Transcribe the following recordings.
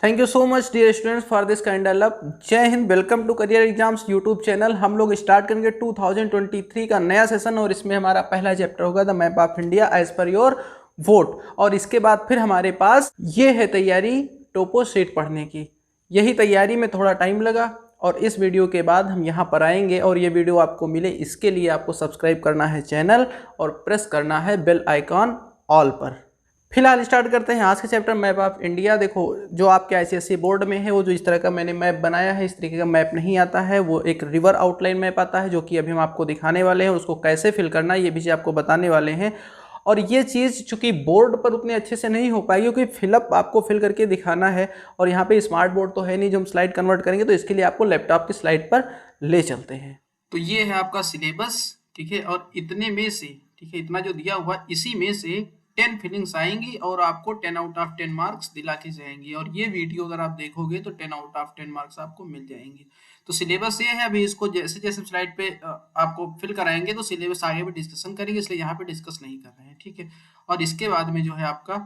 Thank you so much dear students for this kind love. जय हिंद, welcome to career exams YouTube channel. हम लोग start करेंगे 2023 का नया सेशन और इसमें हमारा पहला चैप्टर होगा the map of India as per your vote. और इसके बाद फिर हमारे पास ये है तैयारी टोपो स्टेट पढ़ने की। यही तैयारी में थोड़ा टाइम लगा और इस वीडियो के बाद हम यहाँ पर आएंगे और ये वीडियो आपको मिले इसके लिए आपको सब्सक्राइब करना है चैनल और प्रेस करना है बेल आइकॉन ऑल पर। फिलहाल स्टार्ट करते हैं आज के चैप्टर मैप ऑफ इंडिया। देखो, जो आपके आईसीएसई बोर्ड में है वो जो इस तरह का मैंने मैप बनाया है, इस तरीके का मैप नहीं आता है। वो एक रिवर आउटलाइन मैप आता है जो कि अभी हम आपको दिखाने वाले हैं। उसको कैसे फिल करना है ये भी आपको बताने वाले हैं। और ये चीज़ चूंकि बोर्ड पर उतने अच्छे से नहीं हो पाएगी क्योंकि फिलअप आपको फिल करके दिखाना है और यहाँ पे स्मार्ट बोर्ड तो है नहीं जो हम स्लाइड कन्वर्ट करेंगे, तो इसके लिए आपको लैपटॉप की स्लाइड पर ले चलते हैं। तो ये है आपका सिलेबस, ठीक है। और इतने में से, ठीक है, इतना जो दिया हुआ इसी में से 10 फिलिंग्स आएंगी और आपको 10 आउट ऑफ 10 मार्क्स दिला के जाएंगी। और ये वीडियो अगर आप देखोगे तो 10 आउट ऑफ 10 मार्क्स आपको मिल जाएंगे। तो सिलेबस ये है। अभी इसको जैसे जैसे स्लाइड पे आपको फिल कराएंगे तो सिलेबस आगे भी डिस्कशन करेंगे, इसलिए यहाँ पे डिस्कस नहीं कर रहे हैं, ठीक है। और इसके बाद में जो है आपका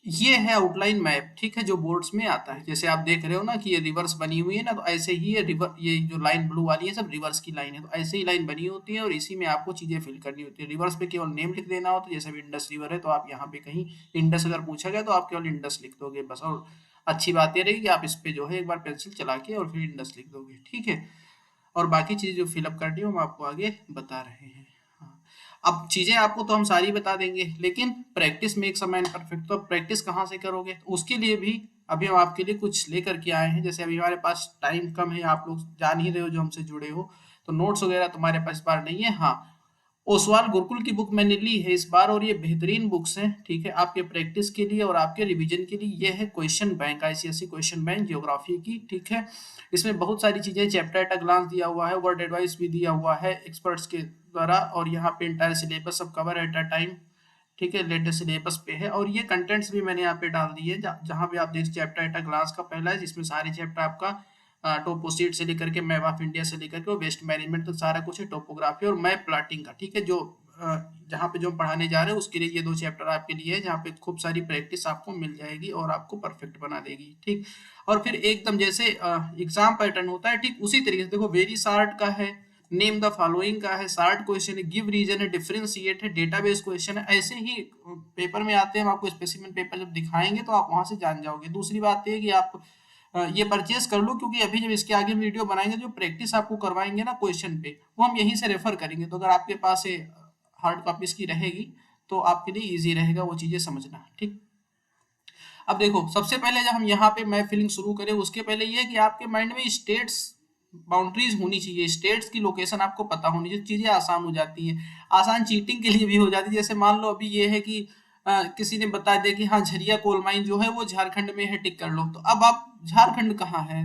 ये है आउटलाइन मैप, ठीक है, जो बोर्ड्स में आता है। जैसे आप देख रहे हो ना कि ये रिवर्स बनी हुई है ना, तो ऐसे ही ये रिवर, ये जो लाइन ब्लू वाली है सब रिवर्स की लाइन है। तो ऐसे ही लाइन बनी होती है और इसी में आपको चीजें फिल करनी होती है। रिवर्स पे केवल नेम लिख देना होता है। जैसे अभी इंडस रिवर है तो आप यहाँ पे कहीं इंडस अगर पूछा गया तो आप केवल इंडस लिख दोगे बस। और अच्छी बात ये रहेगी कि आप इस पे जो है एक बार पेंसिल चला के और फिर इंडस लिख दोगे, ठीक है। और बाकी चीजें जो फिलअप करनी है हम आपको आगे बता रहे हैं। हाँ। अब चीजें आपको तो हम सारी बता देंगे, लेकिन practice makes a man perfect. तो प्रैक्टिस कहाँ से करोगे? तो उसके लिए भी अभी हम आपके लिए कुछ लेकर के आए हैं। जैसे अभी हमारे पास टाइम कम है, आप लोग जान ही रहे हो जो हमसे जुड़े हो, तो नोट्स वगैरह तुम्हारे पास इस बार नहीं है। हाँ, ओसवाल गुरुकुल की बुक मैंने ली है इस बार और ये बेहतरीन बुक्स हैं, ठीक है, आपके प्रैक्टिस के लिए और आपके रिवीजन के लिए। ये है question bank, ICSE question bank geography की, ठीक है। इसमें बहुत सारी चीजें, चैप्टर एट अ ग्लांस दिया हुआ है, वर्ड एडवाइस भी दिया हुआ है एक्सपर्ट्स के द्वारा, और यहाँ पे इंटायर सिलेबस सब कवर एट अ टाइम, ठीक है, लेटेस्ट सिलेबस पे है। और ये कंटेंट्स भी मैंने यहाँ पे डाल दिए जहाँ पे आप देख, चैप्टर एट अ ग्लांस का पहला है जिसमें सारे चैप्टर आपका टोपोस्टेट से लेकर के मैप ऑफ इंडिया से लेकर के वेस्ट मैनेजमेंट, तो सारा कुछ है, टोपोग्राफी और मैप प्लाटिंग का, ठीक है। जो जहाँ पे जो हम पढ़ाने जा रहे हैं उसके लिए ये 2 चैप्टर आपके लिए है, जहाँ पे खूब सारी प्रैक्टिस आपको मिल जाएगी और आपको परफेक्ट बना देगी, ठीक। और फिर एकदम जैसे एग्जाम पैटर्न होता है, ठीक उसी तरीके से देखो, वेरी शार्ट का है, नेम द फॉलोइंग का है, शार्ट क्वेश्चन है, गिव रीजन है, डिफरेंशिएट है, डेटाबेस क्वेश्चन है। ऐसे ही पेपर में आते हैं। हम आपको स्पेसिफिक पेपर जब दिखाएंगे तो आप वहां से जान जाओगे। दूसरी बात ये कि आप ये परचेज कर लो, क्योंकि अभी जब इसके आगे वीडियो बनाएंगे जो प्रैक्टिस आपको करवाएंगे ना क्वेश्चन पे, वो हम यहीं से रेफर करेंगे। तो अगर आपके पास हार्ड कॉपीज की रहेगी तो आपके लिए इजी रहेगा वो चीजें समझना, ठीक। अब देखो, सबसे पहले जब हम यहाँ पे मैप फिलिंग शुरू करें उसके पहले ये है कि आपके माइंड में स्टेट्स बाउंड्रीज होनी चाहिए, स्टेट्स की लोकेशन आपको पता होनी चाहिए। चीजें आसान हो जाती हैं, आसान चीटिंग के लिए भी हो जाती है। जैसे मान लो अभी ये है कि किसी ने बता दिया कि हाँ झरिया कोल माइन जो है वो झारखंड में है, टिक कर लो। तो अब आप झारखंड कहाँ है,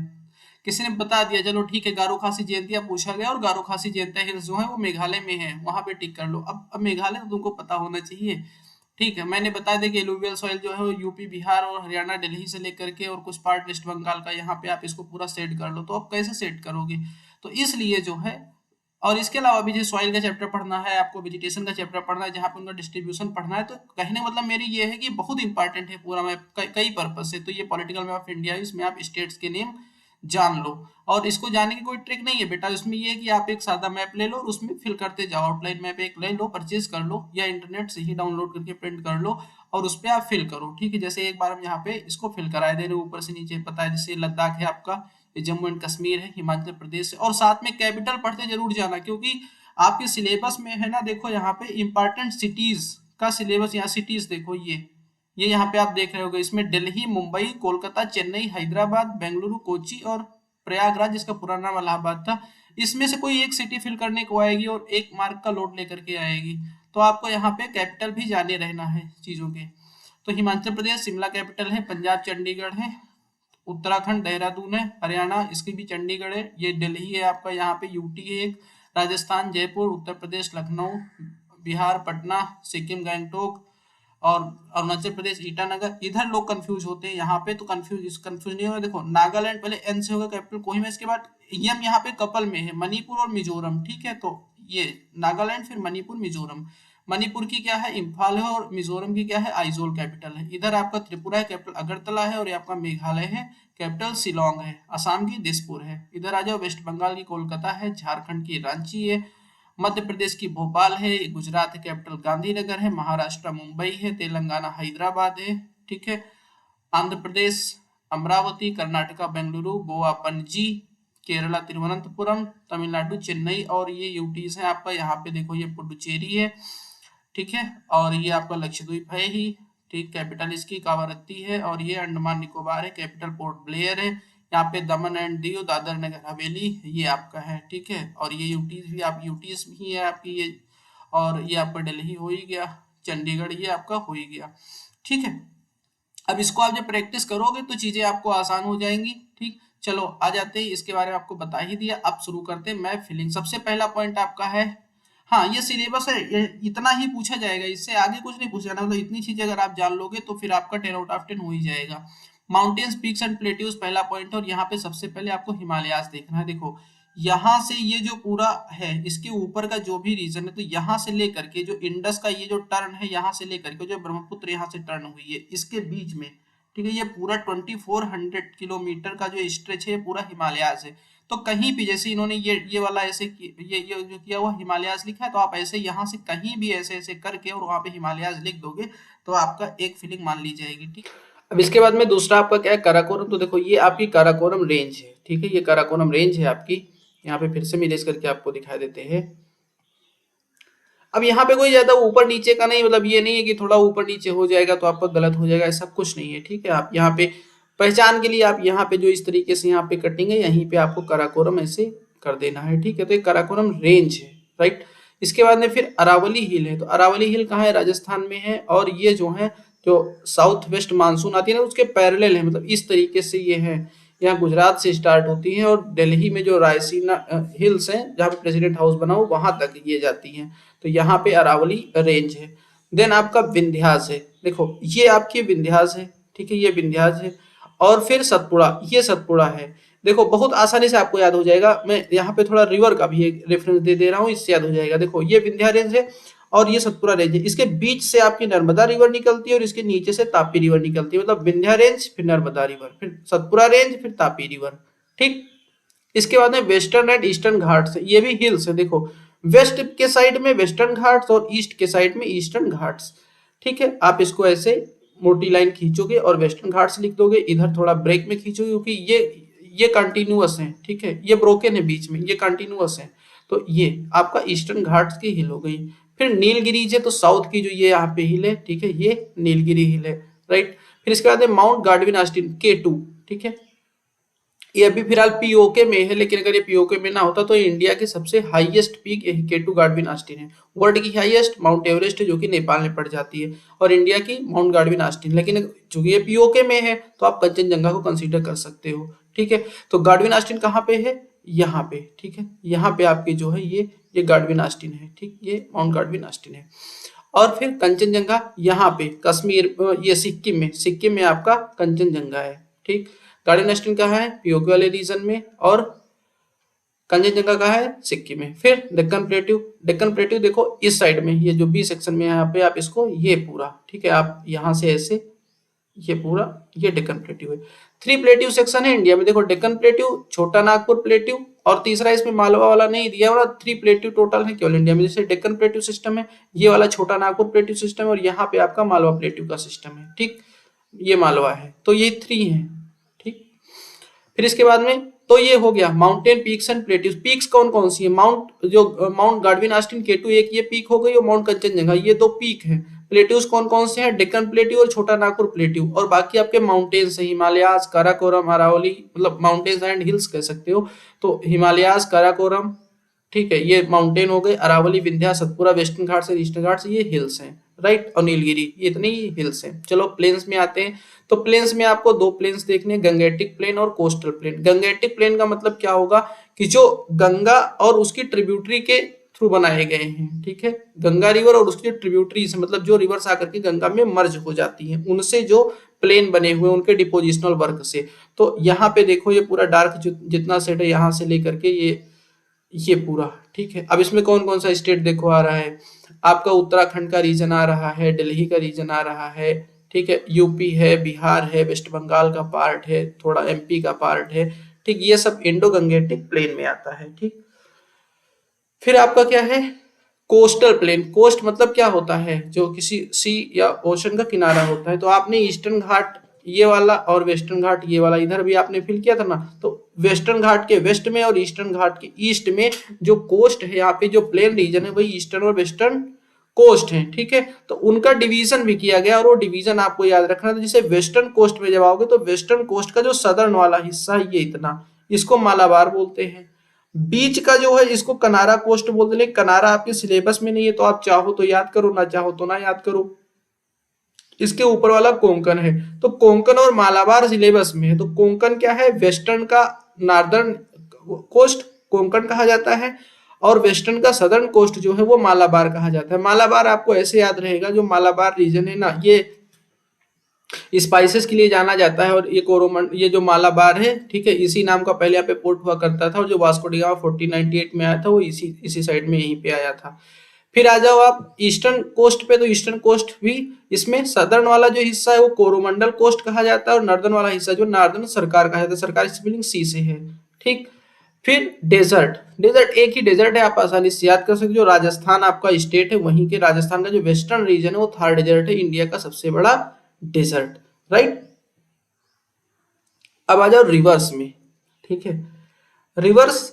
किसी ने बता दिया, चलो ठीक है, गारो खासी जयंतिया पूछा गया और गारो खासी जयंतिया हिल्स जो है वो मेघालय में है, वहां पे टिक कर लो। अब मेघालय तो तुमको पता होना चाहिए, ठीक है। मैंने बता दिया कि एलुवियल सॉइल जो है वो यूपी, बिहार और हरियाणा, दिल्ली से लेकर के और कुछ पार्ट वेस्ट बंगाल का, यहाँ पे आप इसको पूरा सेट कर लो। तो आप कैसे सेट करोगे? तो इसलिए जो है, और इसके अलावा भी जैसे सॉइल का चैप्टर पढ़ना है आपको, वेजिटेशन का चैप्टर पढ़ना है जहाँ पे उनका डिस्ट्रीब्यूशन पढ़ना है। तो कहने मतलब मेरी ये है कि बहुत इंपॉर्टेंट है पूरा मैप, कई पर्पज से। तो ये पॉलिटिकल मैप ऑफ इंडिया है, इसमें आप स्टेट्स के नेम जान लो। और इसको जानने की कोई ट्रिक नहीं है बेटा, इसमें ये है कि आप एक सादा मैप ले लो और उसमें फिल करते जाओ। आउटलाइन मैप एक ले लो, परचेज कर लो या इंटरनेट से ही डाउनलोड करके प्रिंट कर लो और उस पर आप फिल करो, ठीक है। जैसे एक बार हम यहाँ पे इसको फिल कराए दे रहे ऊपर से नीचे, पता है जैसे लद्दाख है आपका, ये जम्मू एंड कश्मीर है, हिमाचल प्रदेश है। और साथ में कैपिटल पढ़ते जरूर जाना, क्योंकि आपके सिलेबस में है ना, देखो यहाँ पे इंपॉर्टेंट सिटीज का सिलेबस, यहाँ सिटीज देखो, ये यहाँ पे आप देख रहे होगे, इसमें दिल्ली, मुंबई, कोलकाता, चेन्नई, हैदराबाद, बेंगलुरु, कोची और प्रयागराज, जिसका पूरा नाम इलाहाबाद था। इसमें से कोई एक सिटी फिल करने को आएगी और 1 मार्क का लोड लेकर के आएगी। तो आपको यहाँ पे कैपिटल भी जाने रहना है चीजों के। तो हिमाचल प्रदेश शिमला कैपिटल है, पंजाब चंडीगढ़ है, उत्तराखंड देहरादून है, हरियाणा इसकी भी चंडीगढ़ है, ये दिल्ली है आपका, यहाँ पे यूटी है एक, राजस्थान जयपुर, उत्तर प्रदेश लखनऊ, बिहार पटना, सिक्किम गैंगटोक और अरुणाचल प्रदेश ईटानगर। इधर लोग कंफ्यूज होते हैं, यहाँ पे तो कंफ्यूज नहीं होगा। देखो, नागालैंड पहले एन से होगा कैपिटल कोहिमा, इसके बाद यम यहाँ पे कपल में है, मणिपुर और मिजोरम, ठीक है। तो ये नागालैंड, फिर मणिपुर, मिजोरम। मणिपुर की क्या है, इम्फाल है, और मिजोरम की क्या है, आइजोल कैपिटल है। इधर आपका त्रिपुरा है, कैपिटल अगरतला है, और ये आपका मेघालय है, कैपिटल शिलोंग है। असम की दिसपुर है। इधर आ जाओ, वेस्ट बंगाल की कोलकाता है, झारखंड की रांची है, मध्य प्रदेश की भोपाल है, गुजरात है, कैपिटल गांधीनगर है, महाराष्ट्र मुंबई है, तेलंगाना हैदराबाद है, ठीक है, आंध्र प्रदेश अमरावती, कर्नाटका बेंगलुरु, गोवा पणजी, केरला तिरुवनंतपुरम, तमिलनाडु चेन्नई, और ये यूटीज है आपका। यहाँ पे देखो ये पुडुचेरी है, ठीक है, और ये आपका लक्षद्वीप है ही, ठीक, कैपिटल इसकी कावारत्ती है, और ये अंडमान निकोबार है, कैपिटल पोर्ट ब्लेयर है। यहाँ पे दमन एंड दीव, दादर नगर हवेली, ये आपका है, ठीक है, और ये यूटीज भी आप यूटीज भी है आपकी ये, और ये आपका दिल्ली हो ही गया, चंडीगढ़ ये आपका हो ही गया, ठीक है। अब इसको आप जब प्रैक्टिस करोगे तो चीजें आपको आसान हो जाएंगी, ठीक। चलो आ जाते हैं, इसके बारे में आपको बता ही दिया, अब शुरू करते हैं मैप फिलिंग। सबसे पहला पॉइंट आपका है, हाँ ये सिलेबस है, ये इतना ही पूछा जाएगा, इससे आगे कुछ नहीं पूछा जाना, मतलब इतनी चीजें अगर आप जान लोगे तो फिर आपका 10 आउट ऑफ 10 हो ही जाएगा। माउंटेन्स, पीक्स एंड प्लेट्यूज पहला पॉइंट, और यहाँ पे सबसे पहले आपको हिमालयास देखना है। देखो यहाँ से ये जो पूरा है, इसके ऊपर का जो भी रीजन है, तो यहाँ से लेकर के जो इंडस का ये जो टर्न है, यहाँ से लेकर के जो ब्रह्मपुत्र यहाँ से टर्न हुई है, इसके बीच में, ठीक है, ये पूरा 2400 किलोमीटर का जो स्ट्रेच है पूरा हिमालयास है। तो कहीं भी जैसे इन्होंने ये वाला ऐसे ये जो किया हुआ हिमालयास लिखा है, तो आप ऐसे यहाँ से कहीं भी ऐसे ऐसे करके और वहां पे हिमालयास लिख दोगे तो आपका एक फीलिंग मान ली जाएगी, ठीक। अब इसके बाद में दूसरा आपका क्या है, काराकोरम। तो देखो ये आपकी काराकोरम रेंज है, ठीक है, ये काराकोरम रेंज है आपकी। यहाँ पे फिर से मिलेज करके आपको दिखाई देते हैं। अब यहाँ पे कोई ज्यादा ऊपर नीचे का नहीं, मतलब ये नहीं है कि थोड़ा ऊपर नीचे हो जाएगा तो आपका गलत हो जाएगा, ऐसा कुछ नहीं है, ठीक है। आप यहाँ पे पहचान के लिए आप यहाँ पे जो इस तरीके से यहाँ पे कटिंग है, यहीं पे आपको काराकोरम ऐसे कर देना है, ठीक है। तो ये काराकोरम रेंज है, राइट। इसके बाद में फिर अरावली हिल है। तो अरावली हिल कहाँ है, राजस्थान में है, और ये जो है जो साउथ वेस्ट मानसून आती है ना उसके पैरेलल है, मतलब इस तरीके से ये है। यहाँ गुजरात से स्टार्ट होती है और दिल्ली में जो रायसीना हिल्स हैं जहाँ पे प्रेसिडेंट हाउस बना हो वहां तक ये जाती हैं। तो यहाँ पे अरावली रेंज है। देन आपका विंध्यास है। देखो ये आपकी विंध्यास है, ठीक है, ये विंध्यास है। और फिर सतपुड़ा, ये सतपुड़ा है। देखो बहुत आसानी से आपको याद हो जाएगा, मैं यहाँ पे थोड़ा रिवर का भी एक रेफरेंस दे दे रहा हूँ, इससे याद हो जाएगा। देखो ये विंध्या रेंज है और ये सतपुड़ा रेंज है, इसके बीच से आपकी नर्मदा रिवर निकलती है और इसके नीचे से तापी रिवर निकलती है। मतलब विंध्या रेंज, फिर नर्मदा रिवर, फिर सतपुड़ा रेंज, फिर तापी रिवर, ठीक। इसके बाद में वेस्टर्न एंड ईस्टर्न घाट्स, ये भी हिल्स है। देखो वेस्ट के साइड में वेस्टर्न घाट्स और ईस्ट के साइड में ईस्टर्न घाट्स, ठीक है। आप इसको ऐसे मोटी लाइन खींचोगे और वेस्टर्न घाट्स लिख दोगे, इधर थोड़ा ब्रेक में खींचोगे क्योंकि ये कंटिन्यूअस है, ठीक है, ये ब्रोकन है बीच में, ये कंटिन्यूअस है। तो ये आपका ईस्टर्न घाट्स की हिल हो गई। फिर नीलगिरीज है, तो साउथ की जो ये यहाँ पे हिल है, ठीक है, ये नीलगिरी हिल है, राइट। फिर इसके बाद माउंट गार्डविन आस्टिन K2, ठीक है, ये अभी फिलहाल पीओके में है, लेकिन अगर ये पीओके में ना होता तो ये इंडिया की सबसे हाईएस्ट पीक यही K2 गार्डविन आस्टिन है। वर्ल्ड की हाईएस्ट माउंट एवरेस्ट है जो कि नेपाल में पड़ जाती है, और इंडिया की माउंट गार्डविन आस्टिन। लेकिन चूंकि ये पीओके में है तो आप कंचनजंगा को कंसीडर कर सकते हो, ठीक है। तो गार्डविन आस्टिन कहाँ पे है, यहाँ पे, ठीक है, यहाँ पे आपकी जो है ये गार्डविन आस्टिन है, ठीक, ये माउंट गार्डविन आस्टिन है। और फिर कंचनजंगा यहाँ पे कश्मीर, ये सिक्किम में आपका कंचनजंगा है, ठीक। गार्डविन आस्टिन कहाँ है, पीओके वाले रीजन में, और कंचनजंगा कहाँ है, सिक्किम में। फिर डेक्कन प्लेट्यू देखो इस साइड में, ये जो बी सेक्शन में यहाँ पे आप इसको ये पूरा, ठीक है, आप यहाँ से ऐसे ये पूरा ये डेक्कन प्लेट्यू है। 3 प्लेट्यू सेक्शन है इंडिया में। देखो डेक्कन प्लेट्यू, छोटा नागपुर प्लेट्यू, और तीसरा इसमें मालवा वाला नहीं दिया हुआ। 3 प्लेट्यू टोटल है केवल इंडिया में। जैसे डेक्कन प्लेट्यू सिस्टम है, ये वाला छोटा नागपुर प्लेट्यू सिस्टम है, और यहाँ पे आपका मालवा प्लेट्यू का सिस्टम है, ठीक, ये मालवा है। तो ये 3 है, ठीक। फिर इसके बाद में तो ये हो गया mountain peaks and plateaus. Peaks कौन कौन सी है, माउंट गार्डविन आस्टिन K2 एक ये पीक हो गई, और माउंट कंचनजंगा, ये 2 पीक है। प्लेट्यूज कौन कौन से हैं, डेक्कन प्लेट्यू और छोटा नागपुर प्लेट्यू, और बाकी आपके माउंटेन्स है, हिमालयास, काराकोरम, अरावली, मतलब माउंटेन्स एंड हिल्स कह सकते हो। तो हिमालयास, काराकोरम, ठीक है, ये माउंटेन हो गए। अरावली, विंध्या, सतपुड़ा, वेस्टर्न घाट्स, ईस्टर्न घाट्स, ये हिल्स हैं, राइट, और नीलगिरी, ये इतने ही हिल्स हैं। चलो प्लेन्स में आते हैं। तो प्लेन्स में आपको 2 प्लेन्स देखने, गंगेटिक प्लेन और कोस्टल प्लेन। गंगेटिक प्लेन का मतलब क्या होगा कि जो गंगा और उसकी ट्रिब्यूटरी के थ्रू बनाए गए हैं, ठीक है, गंगा रिवर और उसकी ट्रिब्यूटरीज, मतलब जो रिवर्स आकर के गंगा में मर्ज हो जाती हैं, उनसे जो प्लेन बने हुए उनके डिपोजिशनल वर्क से। तो यहाँ पे देखो ये पूरा डार्क जितना सेट है यहाँ से लेकर के ये पूरा, ठीक है। अब इसमें कौन कौन सा स्टेट देखो आ रहा है, आपका उत्तराखंड का रीजन आ रहा है, दिल्ली का रीजन आ रहा है, ठीक है, यूपी है, बिहार है, वेस्ट बंगाल का पार्ट है, थोड़ा एमपी का पार्ट है, ठीक, ये सब इंडो गंगेटिक प्लेन में आता है, ठीक। फिर आपका क्या है, कोस्टल प्लेन। कोस्ट मतलब क्या होता है, जो किसी सी या ओशन का किनारा होता है। तो आपने ईस्टर्न घाट ये वाला और वेस्टर्न घाट ये वाला इधर भी आपने फिल किया था ना, तो वेस्टर्न घाट के वेस्ट में और ईस्टर्न घाट के ईस्ट में जो कोस्ट है, यहाँ पे जो प्लेन रीजन है वही ईस्टर्न और वेस्टर्न कोस्ट है, ठीक है। तो उनका डिवीजन भी किया गया और वो डिवीजन आपको याद रखना था। जैसे वेस्टर्न कोस्ट में जब आओगे तो वेस्टर्न कोस्ट का जो सदर्न वाला हिस्सा है ये इतना, इसको मालाबार बोलते हैं। बीच का जो है इसको कनारा कोस्ट बोलते हैं। कनारा आपके सिलेबस में नहीं है तो आप चाहो तो याद करो, ना चाहो तो ना याद करो। इसके ऊपर वाला कोंकण है, तो कोंकण और मालाबार सिलेबस में है। तो कोंकण क्या है, वेस्टर्न का नॉर्दर्न कोस्ट कोंकण कहा जाता है और वेस्टर्न का सदर्न कोस्ट जो है वो मालाबार कहा जाता है। मालाबार आपको ऐसे याद रहेगा, जो मालाबार रीजन है ना ये स्पाइसेस के लिए जाना जाता है, और ये कोरोमंडल, ये जो मालाबार है, ठीक है, इसी नाम का पहले यहाँ पे पोर्ट हुआ करता था, और जो वास्को डी गामा 1498 में आया था वो इसी साइड में यहीं पे आया था। फिर आ जाओ आप ईस्टर्न कोस्ट पे, तो ईस्टर्न कोस्ट भी इसमें सदर्न वाला जो हिस्सा है वो कोरोमंडल कोस्ट कहा जाता है, और नॉर्दर्न वाला हिस्सा जो नॉर्दर्न सरकार कहा जाता है। सरकार स्पेलिंग सी से है, ठीक। फिर डेजर्ट, डेजर्ट एक ही डेजर्ट है, आप आसानी से याद कर सकते हो। जो राजस्थान आपका स्टेट है वहीं के राजस्थान का जो वेस्टर्न रीजन है वो थार डेजर्ट है, इंडिया का सबसे बड़ा डेजर्ट, राइट। अब आ जाओ रिवर्स में, ठीक है। रिवर्स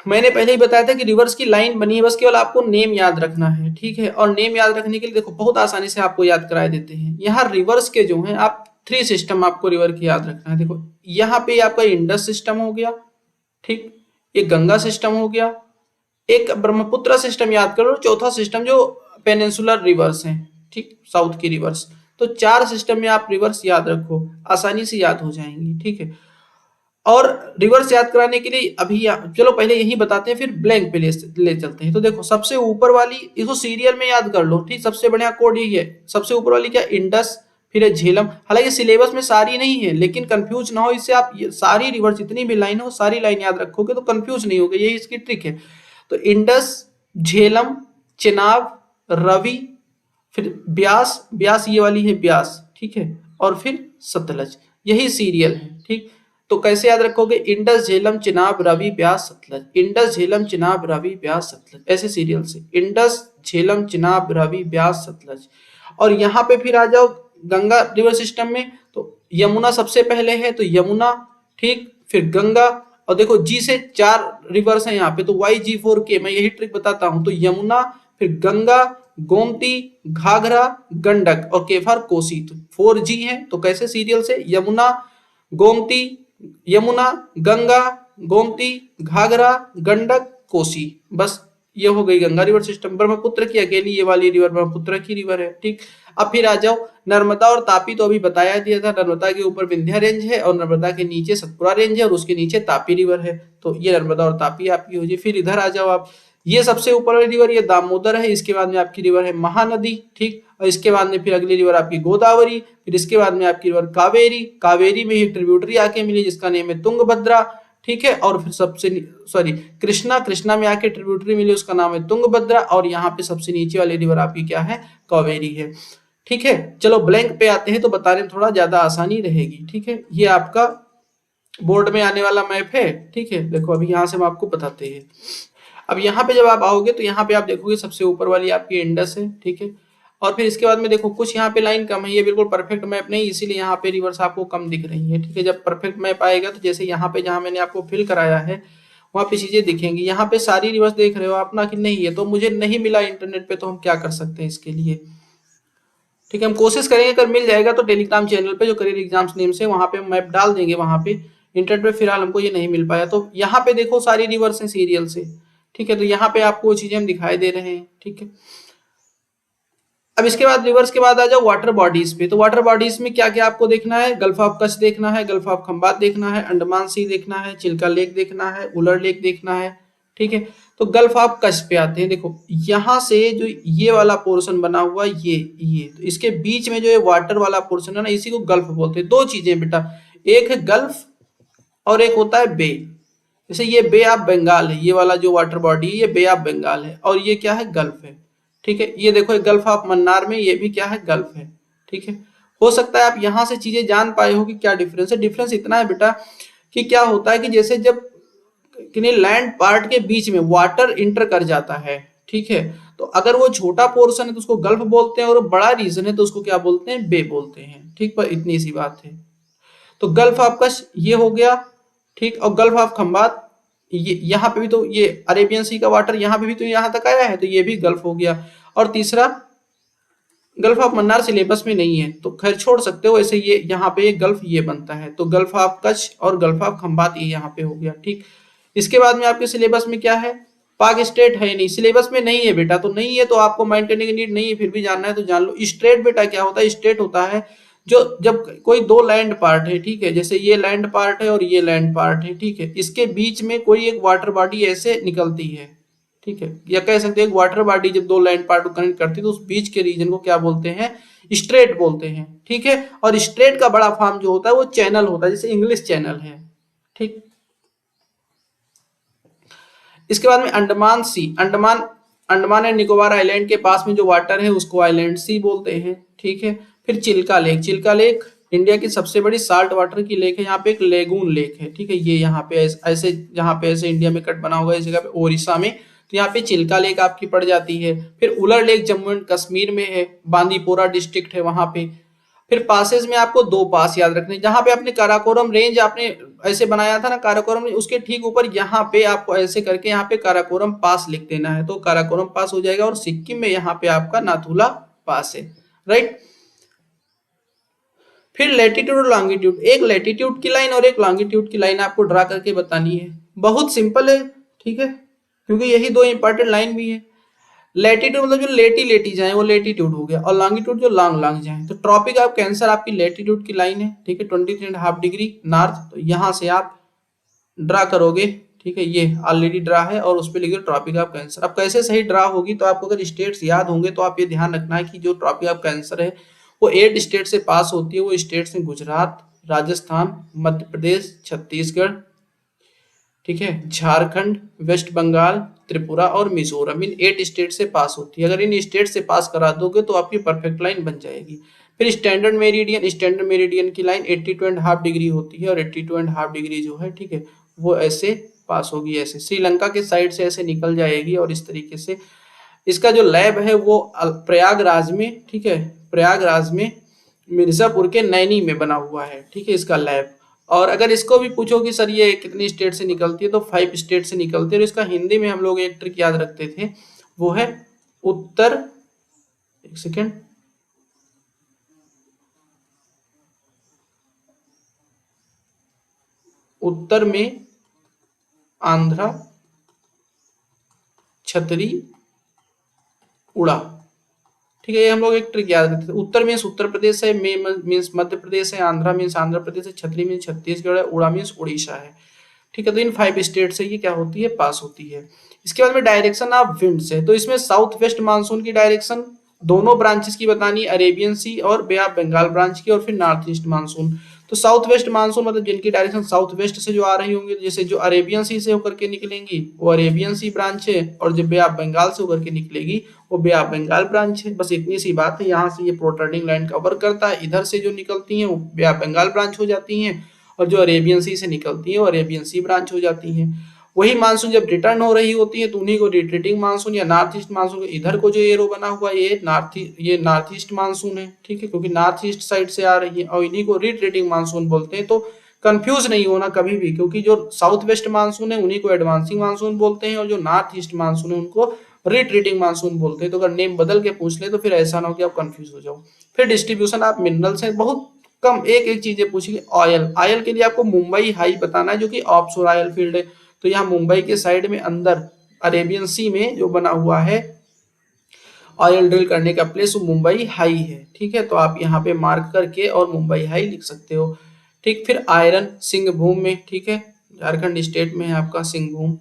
मैंने पहले ही बताया था कि रिवर्स की लाइन बनी है, बस केवल आपको नेम याद रखना है, ठीक है। और नेम याद रखने के लिए देखो बहुत आसानी से आपको याद करा देते हैं। यहाँ रिवर्स के जो हैं आप 3 सिस्टम आपको रिवर की याद रखना है। देखो यहाँ पे आपका इंडस सिस्टम हो गया, ठीक, एक गंगा सिस्टम हो गया, एक ब्रह्मपुत्र सिस्टम याद करो, चौथा सिस्टम जो पेनिनसुलर रिवर्स है, ठीक, साउथ की रिवर्स। तो 4 सिस्टम में आप रिवर्स याद रखो, आसानी से याद हो जाएंगी, ठीक है। और रिवर्स याद कराने के लिए अभी चलो पहले यही बताते हैं, फिर ब्लैंक पे ले चलते हैं। तो देखो सबसे ऊपर वाली इसको सीरियल में याद कर लो, ठीक, सबसे बढ़िया कोड यही है। सबसे ऊपर वाली क्या, इंडस, फिर है झेलम। हालांकि सिलेबस में सारी नहीं है, लेकिन कंफ्यूज ना हो इससे, आप सारी रिवर्स जितनी भी लाइन हो सारी लाइन याद रखोगे तो कंफ्यूज नहीं होगे, यही इसकी ट्रिक है। तो इंडस, झेलम, चेनाब, रवि, फिर ब्यास, ब्यास ये वाली है ब्यास, ठीक है, और फिर सतलज, यही सीरियल है, ठीक। तो कैसे याद रखोगे, इंडस, झेलम, चिनाब, रवि, ब्यास, सतलज, इंडस, झेलम, चिनाब, रवि, ब्यास, सतलज, ऐसे सीरियल से इंडस, झेलम, चिनाब, रवि, ब्यास, सतलज। और यहाँ पे फिर आ जाओ गंगा रिवर सिस्टम में, तो यमुना सबसे पहले है, तो यमुना, ठीक, फिर गंगा, और देखो जी से 4 रिवर्स है यहाँ पे, तो YG4K, मैं यही ट्रिक बताता हूँ। तो यमुना, फिर गंगा, गोमती, घाघरा, गंडक, और के फॉर कोसी, तो 4G है। तो कैसे सीरियल से, यमुना, गोमती, यमुना, गंगा, गोमती, घाघरा, गंडक, कोसी, बस ये हो गई गंगा रिवर सिस्टम। ब्रह्मपुत्र की अकेली ये वाली रिवर ब्रह्मपुत्र की रिवर है, ठीक। अब फिर आ जाओ नर्मदा और तापी, तो अभी बताया दिया था, नर्मदा के ऊपर विंध्या रेंज है और नर्मदा के नीचे सतपुरा रेंज है और उसके नीचे तापी रिवर है। तो ये नर्मदा और तापी आपकी हो जाए। फिर इधर आ जाओ आप, ये सबसे ऊपर वाली रिवर ये दामोदर है, इसके बाद में आपकी रिवर है महानदी, ठीक, और इसके बाद में फिर अगली रिवर आपकी गोदावरी, फिर इसके बाद में आपकी रिवर कावेरी, कावेरी में ही ट्रिब्यूटरी आके मिली जिसका नेम है तुंगभद्रा, ठीक है। और फिर सबसे कृष्णा, कृष्णा में आके ट्रिब्यूटरी मिली उसका नाम है तुंगभद्रा, और यहाँ पे सबसे नीचे वाली रिवर आपकी क्या है, कावेरी है, ठीक है। चलो ब्लैंक पे आते हैं तो बताने में थोड़ा ज्यादा आसानी रहेगी, ठीक है। ये आपका बोर्ड में आने वाला मैप है, ठीक है। देखो अभी यहाँ से हम आपको बताते हैं। अब यहाँ पे जब आप आओगे तो यहाँ पे आप देखोगे सबसे ऊपर वाली आपकी इंडस है, ठीक है। और फिर इसके बाद में देखो कुछ यहाँ पे लाइन कम है, ये बिल्कुल परफेक्ट मैप नहीं, इसीलिए यहाँ पे रिवर्स आपको कम दिख रही है, ठीक है। जब परफेक्ट मैप आएगा तो जैसे यहाँ पे जहाँ मैंने आपको फिल कराया है वहाँ पे चीजें दिखेंगी। यहाँ पे सारी रिवर्स देख रहे हो आप ना कि नहीं है, तो मुझे नहीं मिला इंटरनेट पे, तो हम क्या कर सकते हैं इसके लिए, ठीक है। हम कोशिश करेंगे, अगर मिल जाएगा तो टेलीग्राम चैनल पे जो करियर एग्जाम्स नेम से वहाँ पे मैप डाल देंगे वहाँ पे। इंटरनेट पे फिलहाल हमको ये नहीं मिल पाया। तो यहाँ पे देखो सारी रिवर्स है सीरियल से, ठीक है। तो यहाँ पे आपको चीजें हम दिखाई दे रहे हैं, ठीक है। अब इसके बाद रिवर्स के बाद आ जाओ वाटर बॉडीज पे। तो वाटर बॉडीज में क्या क्या आपको देखना है, गल्फ ऑफ कच्छ देखना है, गल्फ ऑफ खंबात देखना है, अंडमान सी देखना है, चिल्का लेक देखना है, उलर लेक देखना है, ठीक है। तो गल्फ ऑफ कच्छ पे आते हैं। देखो यहाँ से जो ये वाला पोर्शन बना हुआ ये तो इसके बीच में जो ये वाटर वाला पोर्शन है ना, इसी को गल्फ बोलते हैं। 2 चीजें बेटा, एक है गल्फ और एक होता है बे, जैसे ये बे ऑफ बंगाल है, ये वाला जो वाटर बॉडी है ये बे ऑफ बंगाल है, और ये क्या है, गल्फ है। ठीक है, ये देखो गल्फ ऑफ मन्नार में ये भी क्या है, गल्फ है। ठीक है, हो सकता है आप यहां से चीजें जान पाए हो कि क्या डिफरेंस है। डिफरेंस इतना है बेटा कि क्या होता है कि जैसे जब किन्हीं लैंड पार्ट के बीच में वाटर इंटर कर जाता है, ठीक है, तो अगर वो छोटा पोर्शन है तो उसको गल्फ बोलते हैं, और बड़ा रीजन है तो उसको क्या बोलते हैं, बे बोलते हैं। ठीक, पर इतनी सी बात है। तो गल्फ ऑफ कच्छ ये हो गया। ठीक, और गल्फ ऑफ खंबात, ये यहाँ पे भी तो ये अरेबियन सी का वाटर यहाँ पे भी तो यहाँ तक आया है, तो ये भी गल्फ हो गया। और तीसरा गल्फ ऑफ मन्नार सिलेबस में नहीं है तो खैर छोड़ सकते हो, ऐसे ये यहाँ पे गल्फ ये बनता है, तो गल्फ ऑफ कच्छ और गल्फ ऑफ खंबात ये यहाँ पे हो गया। ठीक, इसके बाद में आपके सिलेबस में क्या है, पाक स्टेट है नहीं, सिलेबस में नहीं है बेटा, तो नहीं है तो आपको माइंड करने की नीड नहीं है, फिर भी जानना है तो जान लो। स्टेट बेटा क्या होता है, स्टेट होता है जो जब कोई दो लैंड पार्ट है, ठीक है, जैसे ये लैंड पार्ट है और ये लैंड पार्ट है, ठीक है, इसके बीच में कोई एक वाटर बॉडी ऐसे निकलती है। ठीक है, या कह सकते हैं एक वाटर बॉडी जब दो लैंड पार्ट को कनेक्ट करती है तो उस बीच के रीजन को क्या बोलते हैं, स्ट्रेट बोलते हैं। ठीक है, और स्ट्रेट का बड़ा फॉर्म जो होता है वो चैनल होता है, जैसे इंग्लिश चैनल है। ठीक, इसके बाद में अंडमान सी, अंडमान एंड निकोबार आइलैंड के पास में जो वाटर है उसको आइलैंड सी बोलते हैं। ठीक है, फिर Chilka lake, Chilka lake India की सबसे बड़ी साल्ट वाटर की लेक है, यहाँ पे एक लेगून लेक है। ठीक है, ये यहाँ पे ऐसे यहाँ पे ऐसे इंडिया में कट बना हुआ है इस जगह पे ओडिशा में, तो यहाँ पे चिल्का लेक आपकी पड़ जाती है। फिर उलर लेक जम्मू एंड कश्मीर में है, बांदीपोरा डिस्ट्रिक्ट है वहां पे। फिर पासेज में आपको दो पास याद रखने, जहां पे आपने काराकोरम रेंज आपने ऐसे बनाया था ना, काराकोरम उसके ठीक ऊपर यहाँ पे आपको ऐसे करके यहाँ पे काराकोरम पास लिख देना है, तो काराकोरम पास हो जाएगा। और सिक्किम में यहाँ पे आपका नाथुला पास है, राइट। फिर लैटिट्यूड और लॉन्गिट्यूड, एक लैटिट्यूड की लाइन और एक लॉन्गिट्यूड की लाइन आपको ड्रा करके बतानी है, बहुत सिंपल है। ठीक है, क्योंकि यही दो इंपॉर्टेंट लाइन भी है। लैटिट्यूड मतलब जो लेटी लेटी जाए वो लैटिट्यूड हो गया, और लॉन्गिट्यूड जो लॉन्ग लॉन्ग जाए। तो ट्रॉपिक ऑफ कैंसर आपकी लैटिट्यूड की लाइन है, ठीक है, 23.5 डिग्री नॉर्थ, तो यहाँ से आप ड्रा करोगे। ठीक है, ये ऑलरेडी ड्रा है और उस पर लिखिए ट्रॉपिक ऑफ कैंसर। अब कैसे सही ड्रा होगी, तो आपको अगर स्टेट्स याद होंगे तो आप ये ध्यान रखना है कि जो ट्रॉपिक ऑफ कैंसर है वो 8 स्टेट से पास होती है। वो स्टेट्स हैं गुजरात, राजस्थान, मध्य प्रदेश, छत्तीसगढ़, ठीक है, झारखंड, वेस्ट बंगाल, त्रिपुरा और मिजोरम, इन 8 स्टेट से पास होती है। अगर इन स्टेट से पास करा दोगे तो आपकी परफेक्ट लाइन बन जाएगी। फिर स्टैंडर्ड मेरिडियन, स्टैंडर्ड मेरिडियन की लाइन 82.5 डिग्री होती है, और 82.5 डिग्री जो है, ठीक है, वो ऐसे पास होगी, ऐसे श्रीलंका के साइड से ऐसे निकल जाएगी। और इस तरीके से इसका जो लैब है वो प्रयागराज में, ठीक है, प्रयागराज में मिर्जापुर के नैनी में बना हुआ है। ठीक है, इसका लैब। और अगर इसको भी पूछो कि सर ये कितनी स्टेट से निकलती है, तो 5 स्टेट से निकलती है। और इसका हिंदी में हम लोग एक ट्रिक याद रखते थे, वो है उत्तर, एक सेकेंड, उत्तर में आंध्रा, छतरी, उड़ा। ठीक है, ये हम लोग एक ट्रिक याद रखते थे। उत्तर मीन्स उत्तर प्रदेश है, मीन्स मध्य प्रदेश है, आंध्रा मीन्स आंध्र प्रदेश है, छतरी मीन्स छत्तीसगढ़ है, उड़ा मीन्स उड़ीसा है। ठीक है, तो इन 5 स्टेट से ये क्या होती है, पास होती है। इसके बाद में डायरेक्शन ऑफ विंड्स है, तो इसमें साउथ वेस्ट मानसून की डायरेक्शन दोनों ब्रांचेस की बतानी, अरेबियन सी और बे ऑफ बंगाल ब्रांच की, और फिर नॉर्थ ईस्ट मानसून। तो साउथ वेस्ट मानसून मतलब जिनकी डायरेक्शन साउथ वेस्ट से जो आ रही होंगी, जैसे जो अरेबियन सी से होकर के निकलेंगी वो अरेबियन सी ब्रांच है, और जो बे ऑफ बंगाल से होकर के निकलेगी वो बे ऑफ बंगाल ब्रांच है। बस इतनी सी बात है, यहाँ से ये प्रोट्रेडिंग लाइन कवर करता है, इधर से जो निकलती हैं वो बे ऑफ बंगाल ब्रांच हो जाती हैं, और जो अरेबियन सी से निकलती है वो अरेबियन सी ब्रांच हो जाती है। वही मानसून जब रिटर्न हो रही होती है तो उन्हीं को रिट्रीटिंग मानसून या नॉर्थ ईस्ट मानसून, इधर को जो एरो बना हुआ है ये नॉर्थ ईस्ट मानसून है। ठीक है, क्योंकि नॉर्थ ईस्ट साइड से आ रही है, और इन्हीं को रिट्रीटिंग मानसून बोलते हैं। तो कंफ्यूज नहीं होना कभी भी, क्योंकि जो साउथ वेस्ट मानसून है उन्हीं को एडवांसिंग मानसून बोलते हैं, और जो नॉर्थ ईस्ट मानसून है उनको रिट्रीटिंग मानसून बोलते हैं। तो अगर नेम बदल के पूछ ले तो फिर ऐसा ना हो कि आप कंफ्यूज हो जाओ। फिर डिस्ट्रीब्यूशन ऑफ मिनरल्स है, बहुत कम एक एक चीजें पूछेगी। ऑयल, ऑयल के लिए आपको मुंबई हाई बताना है, जो कि ऑफशोर ऑयल फील्ड है। तो यहाँ मुंबई के साइड में अंदर अरेबियन सी में जो बना हुआ है ऑयल ड्रिल करने का प्लेस, वो मुंबई हाई है। ठीक है, तो आप यहाँ पे मार्क करके और मुंबई हाई लिख सकते हो। ठीक, फिर आयरन सिंहभूम में, ठीक है, झारखंड स्टेट में है आपका सिंहभूम।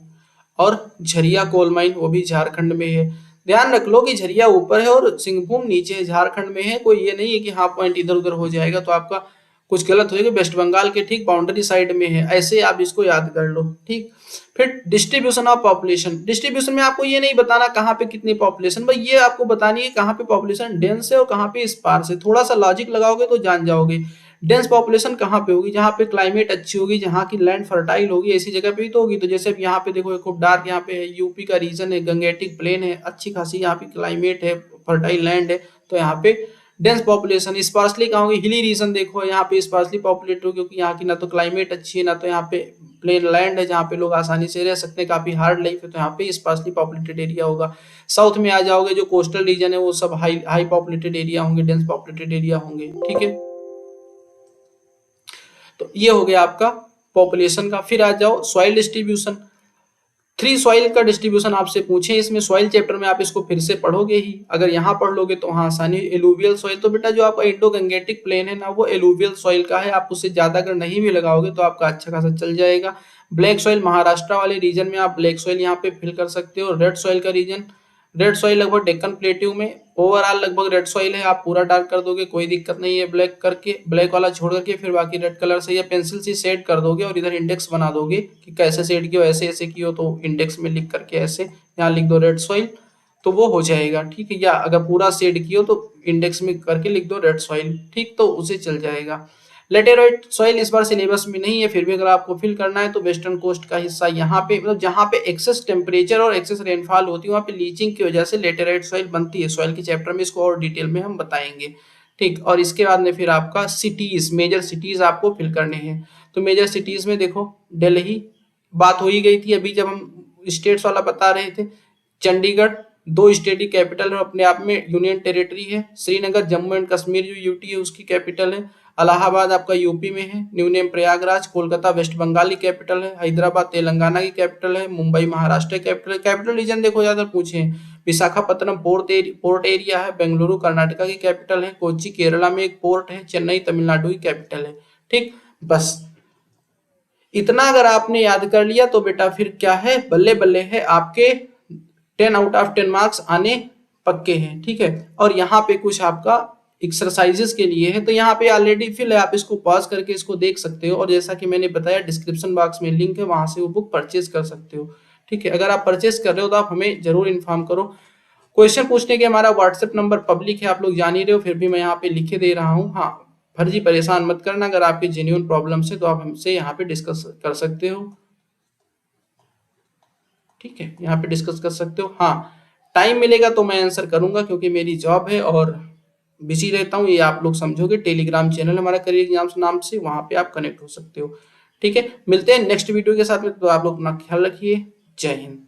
और झरिया कोल माइन वो भी झारखंड में है। ध्यान रख लो कि झरिया ऊपर है और सिंहभूम नीचे है, झारखंड में है। कोई ये नहीं है कि हाँ पॉइंट इधर उधर हो जाएगा तो आपका कुछ गलत हो जाएगा, वेस्ट बंगाल के ठीक बाउंड्री साइड में है, ऐसे आप इसको याद कर लो। ठीक, फिर डिस्ट्रीब्यूशन ऑफ पॉपुलेशन, डिस्ट्रीब्यूशन में आपको ये नहीं बताना कहाँ पे कितनी पॉपुलेशन, भाई ये आपको बतानी है कहाँ पे पॉपुलेशन डेंस है और कहाँ पे स्पार्स है। थोड़ा सा लॉजिक लगाओगे तो जान जाओगे। डेंस पॉपुलेशन कहाँ पे होगी, जहाँ पे क्लाइमेट अच्छी होगी, जहाँ की लैंड फर्टाइल होगी, ऐसी जगह पे ही तो होगी। तो जैसे अब यहाँ पे देखो खूब डार्क यहाँ पे है, यूपी का रीजन है, गंगेटिक प्लेन है, अच्छी खासी यहाँ पे क्लाइमेट है, फर्टाइल लैंड है, तो यहाँ पे डेंस पॉपुलेशन। स्पार्सली कहाँ होगी, हिली रीजन देखो यहाँ पे स्पार्सली पॉपुलेट होगी, क्योंकि यहाँ की ना तो क्लाइमेट अच्छी है, ना तो यहाँ पे प्लेन लैंड है जहाँ पे लोग आसानी से रह सकते हैं, काफी हार्ड लाइफ है, तो यहाँ पे स्पार्सली पॉपुलेटेड एरिया होगा। साउथ में आ जाओगे, जो कोस्टल रीजन है वो सब हाई हाई पॉपुलेटेड एरिया होंगे, डेंस पॉपुलेटेड एरिया होंगे। ठीक है, तो ये हो गया आपका पॉपुलेशन का। फिर आ जाओ सॉइल डिस्ट्रीब्यूशन। थ्री सॉइल का डिस्ट्रीब्यूशन आपसे पूछे इसमें, सॉइल चैप्टर में आप इसको फिर से पढ़ोगे ही, अगर यहाँ पढ़ लोगे तो हाँ आसानी। एलुवियल सॉइल, तो बेटा जो आपका इंडो गंगेटिक प्लेन है ना, वो एलुवियल सॉइल का है, आप उससे ज्यादा अगर नहीं भी लगाओगे तो आपका अच्छा खासा चल जाएगा। ब्लैक सॉइल, महाराष्ट्र वाले रीजन में आप ब्लैक सॉइल यहाँ पे फिल कर सकते हो। रेड सॉइल का रीजन, रेड सॉइल लगभग डेक्कन प्लेट्यू में ओवरऑल लगभग रेड सॉइल है, आप पूरा डार्क कर दोगे कोई दिक्कत नहीं है, ब्लैक करके, ब्लैक वाला छोड़ करके फिर बाकी रेड कलर से या पेंसिल से शेड कर दोगे और इधर इंडेक्स बना दोगे कि कैसे शेड किया, ऐसे ऐसे किया, तो इंडेक्स में लिख करके ऐसे यहाँ लिख दो रेड सॉइल, तो वो हो जाएगा। ठीक है, या अगर पूरा शेड किया तो इंडेक्स में करके लिख दो रेड सॉइल, ठीक, तो उसे चल जाएगा। लेटेराइट सॉइल इस बार सिलेबस में नहीं है, फिर भी अगर आपको फिल करना है तो वेस्टर्न कोस्ट का हिस्सा यहाँ पे, मतलब जहाँ पे एक्सेस टेम्परेचर और एक्सेस रेनफॉल होती है वहाँ पे लीचिंग की वजह से लेटेराइट सॉइल बनती है। सॉइल के चैप्टर में इसको और डिटेल में हम बताएंगे। ठीक, और इसके बाद में फिर आपका सिटीज, मेजर सिटीज आपको फिल करने हैं। तो मेजर सिटीज में देखो, दिल्ली बात हो ही गई थी अभी जब हम स्टेट्स वाला बता रहे थे। चंडीगढ़ दो स्टेट की कैपिटल है, अपने आप में यूनियन टेरिटरी है। श्रीनगर जम्मू एंड कश्मीर जो यूटी है उसकी कैपिटल है। इलाहाबाद आपका यूपी में है। New name Prayagraj. Kolkata West Bengal की कैपिटल है। हैदराबाद तेलंगाना की कैपिटल है। मुंबई महाराष्ट्र की कैपिटल है। कैपिटल रीजन देखो ज्यादा पूछे हैं, विशाखापत्तनम पोर्ट एरिया है। बेंगलुरु कर्नाटका की कैपिटल है। कोच्चि केरला में एक पोर्ट है। चेन्नई तमिलनाडु की कैपिटल है। ठीक, बस इतना अगर आपने याद कर लिया तो बेटा फिर क्या है, बल्ले बल्ले है, आपके 10 आउट ऑफ 10 मार्क्स आने पक्के हैं। ठीक है, और यहाँ पे कुछ आपका एक्सरसाइजेस के लिए है, तो यहाँ पे ऑलरेडी फिल है, आप इसको पॉज करके इसको देख सकते हो, और जैसा कि मैंने बताया डिस्क्रिप्शन बॉक्स में लिंक है, वहां से वो बुक परचेज कर सकते हो। ठीक है, अगर आप परचेज कर रहे हो तो आप हमें जरूर इन्फॉर्म करो। क्वेश्चन पूछने के हमारा व्हाट्सएप नंबर पब्लिक है, आप लोग जान ही रहे हो, फिर भी मैं यहाँ पे लिखे दे रहा हूँ। हाँ, फर्जी परेशान मत करना, अगर आपके जेन्युइन प्रॉब्लम है तो आप हमसे यहाँ पे डिस्कस कर सकते हो। ठीक है, यहाँ पे डिस्कस कर सकते हो। हाँ, टाइम मिलेगा तो मैं आंसर करूंगा, क्योंकि मेरी जॉब है और बिजी रहता हूँ, ये आप लोग समझोगे। टेलीग्राम चैनल हमारा करियर एग्जाम्स नाम से, वहां पे आप कनेक्ट हो सकते हो। ठीक है, मिलते हैं नेक्स्ट वीडियो के साथ में, तो आप लोग अपना ख्याल रखिए। जय हिंद।